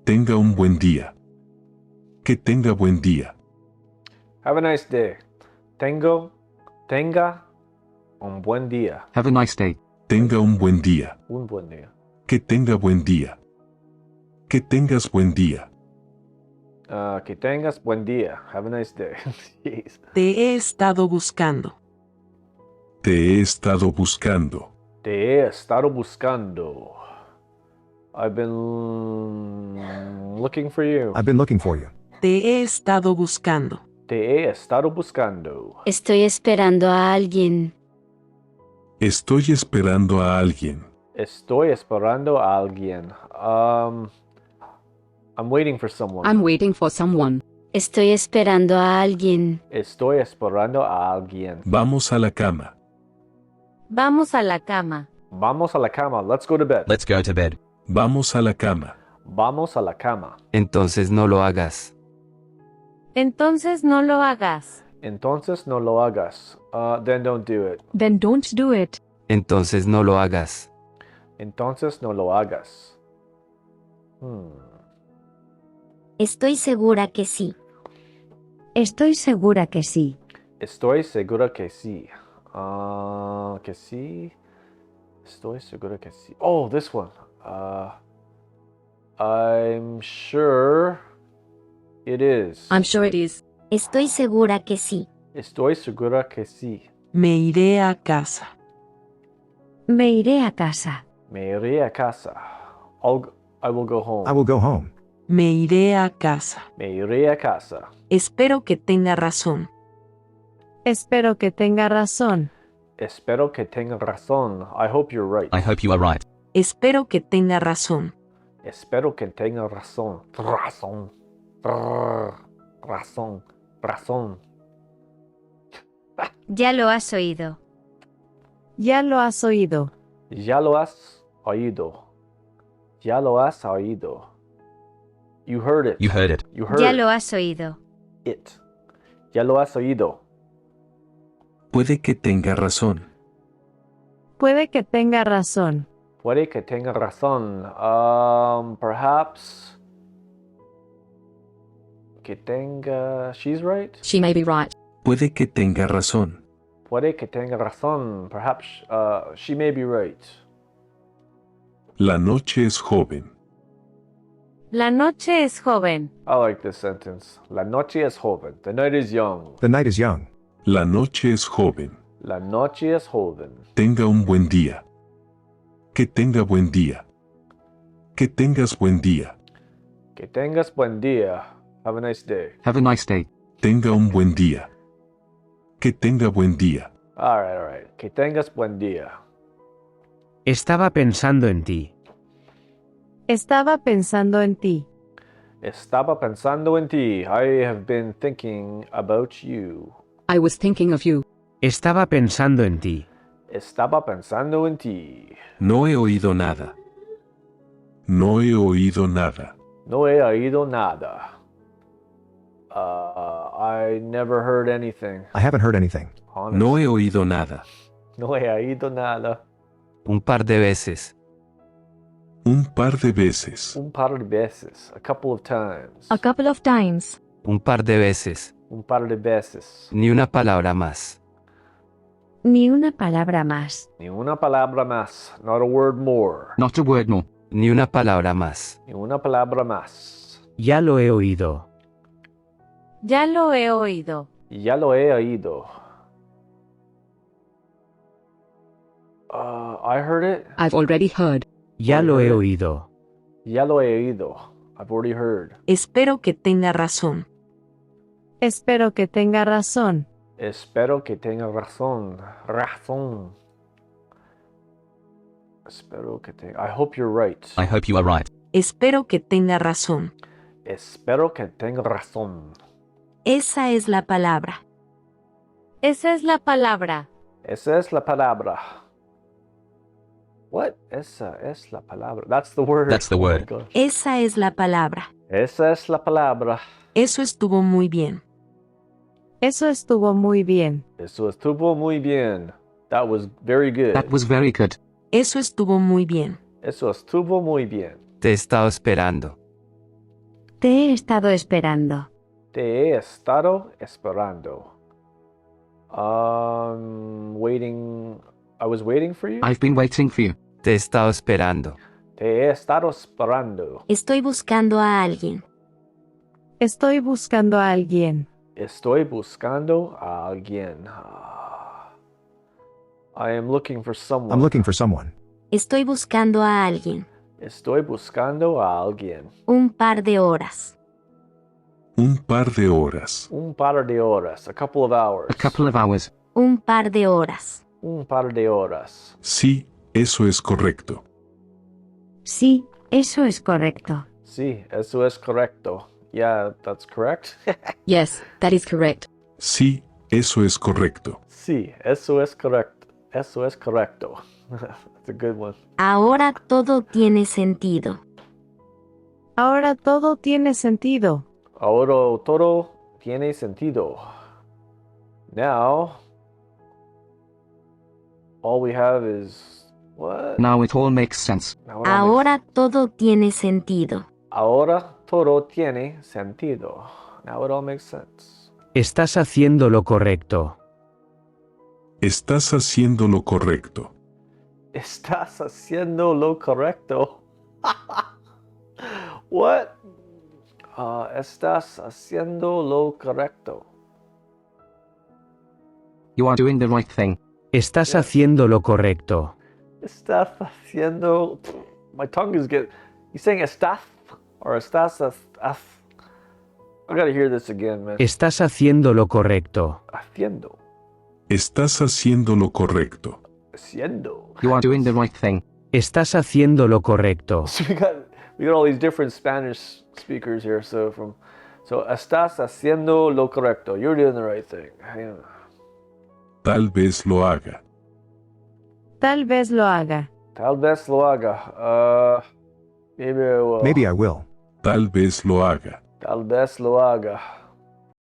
Tenga un buen día. Que tenga buen día. Have a nice day. Tenga un buen día. Have a nice day. Tenga un buen día. Un buen día. Que tenga buen día. Que tengas buen día. Que tengas buen día. Have a nice day. Jeez. Te he estado buscando. Te he estado buscando. Te he estado buscando. I've been looking for you. I've been looking for you. Te he estado buscando. Te he estado buscando. Estoy esperando a alguien. Estoy esperando a alguien. Estoy esperando a alguien. I'm waiting for someone. I'm waiting for someone. Estoy esperando a alguien. Estoy esperando a alguien. Vamos a la cama. Vamos a la cama. Vamos a la cama. Let's go to bed. Let's go to bed. Vamos a la cama. Vamos a la cama. Entonces no lo hagas. Entonces no lo hagas. Entonces no lo hagas. Then don't do it. Then don't do it. Entonces no lo hagas. Entonces no lo hagas. Estoy segura que sí. Estoy segura que sí. Estoy segura que sí. Que sí. Estoy segura que sí. Oh, this one. I'm sure it is. I'm sure it is. Estoy segura que sí. Estoy segura que sí. Me iré a casa. Me iré a casa. Me iré a casa. I will go home. I will go home. Me iré a casa. Me iré a casa. Espero que tenga razón. Espero que tenga razón. Espero que tenga razón. I hope you're right. I hope you are right. Espero que tenga razón. Espero que tenga razón. Razón. Razón. Razón. Ya lo has oído. Ya lo has oído. Ya lo has oído. Ya lo has oído. You heard it. You heard it. You heard Ya lo has oído. it. Ya lo has oído. Puede que tenga razón. Puede que tenga razón. Puede que tenga razón. Perhaps. Que tenga. She's right. She may be right. Puede que tenga razón. Puede que tenga razón. Perhaps she may be right. La noche es joven. La noche es joven. I like this sentence. La noche es joven. The night is young. The night is young. La noche es joven. La noche es joven. Tenga un buen día. Que tenga buen día. Que tengas buen día. Que tengas buen día. Have a nice day. Have a nice day. Tenga un buen día. Que tenga buen día. All right. Que tengas buen día. Estaba pensando en ti. Estaba pensando en ti. Estaba pensando en ti. I have been thinking about you. I was thinking of you. Estaba pensando en ti. Estaba pensando en ti. No he oído nada. No he oído nada. No he oído nada. I never heard anything. I haven't heard anything. Honest. No he oído nada. No he oído nada. Un par de veces. Un par de veces. Un par de veces. A couple of times. A couple of times. Un par de veces. Un par de veces. Ni una palabra más. Ni una palabra más. Ni una palabra más. Not a word more. Not a word more. Ni una palabra más. Ni una palabra más. Ya lo he oído. Ya lo he oído. Ya lo he oído. I heard it. I've already heard. Ya lo he oído. Ya lo he oído. I've already heard. Espero que tenga razón. Espero que tenga razón. Espero que tenga razón. Razón. Espero que tenga. I hope you're right. I hope you are right. Espero que tenga razón. Espero que tenga razón. Esa es la palabra. Esa es la palabra. Esa es la palabra. What? Esa es la palabra. That's the word. That's the word. Oh my gosh. Esa es la palabra. Esa es la palabra. Eso estuvo muy bien. Eso estuvo muy bien. Eso estuvo muy bien. That was very good. That was very good. Eso estuvo muy bien. Eso estuvo muy bien. Te he estado esperando. Te he estado esperando. Te he estado esperando. Waiting. I was waiting for you. I've been waiting for you. Te he estado esperando. Te he estado esperando. Estoy buscando a alguien. Estoy buscando a alguien. Estoy buscando a alguien. I am looking for someone. I'm looking for someone. Estoy buscando a alguien. Estoy buscando a alguien. Un par de horas. Un par de horas. Un par de horas. A couple of hours. A couple of hours. Un par de horas. Un par de horas. Sí, eso es correcto. Sí, eso es correcto. Sí, eso es correcto. Yeah, that's correct. Yes, that is correct. Sí, eso es correcto. Sí, eso es correcto. Eso es correcto. That's a good one. Ahora todo tiene sentido. Ahora todo tiene sentido. Ahora todo tiene sentido. Now, all we have is what? Now it all makes sense. Now it all Ahora todo tiene sentido. Ahora todo tiene sentido. Now it all makes sense. Estás haciendo lo correcto. Estás haciendo lo correcto. Estás haciendo lo correcto. What? Estás haciendo lo correcto. You are doing the right thing. Estás Yes. haciendo lo correcto. Estás haciendo. My tongue is getting. You saying estás or estás? I gotta hear this again, man. Estás haciendo lo correcto. Haciendo. Estás haciendo lo correcto. Haciendo. You are doing the right thing. Estás haciendo lo correcto. So we got all these different Spanish speakers here. So estás haciendo lo correcto. You're doing the right thing. Yeah. Tal vez lo haga. Tal vez lo haga. Tal vez lo haga. Maybe I will. Maybe I will. Tal vez lo haga. Tal vez lo haga.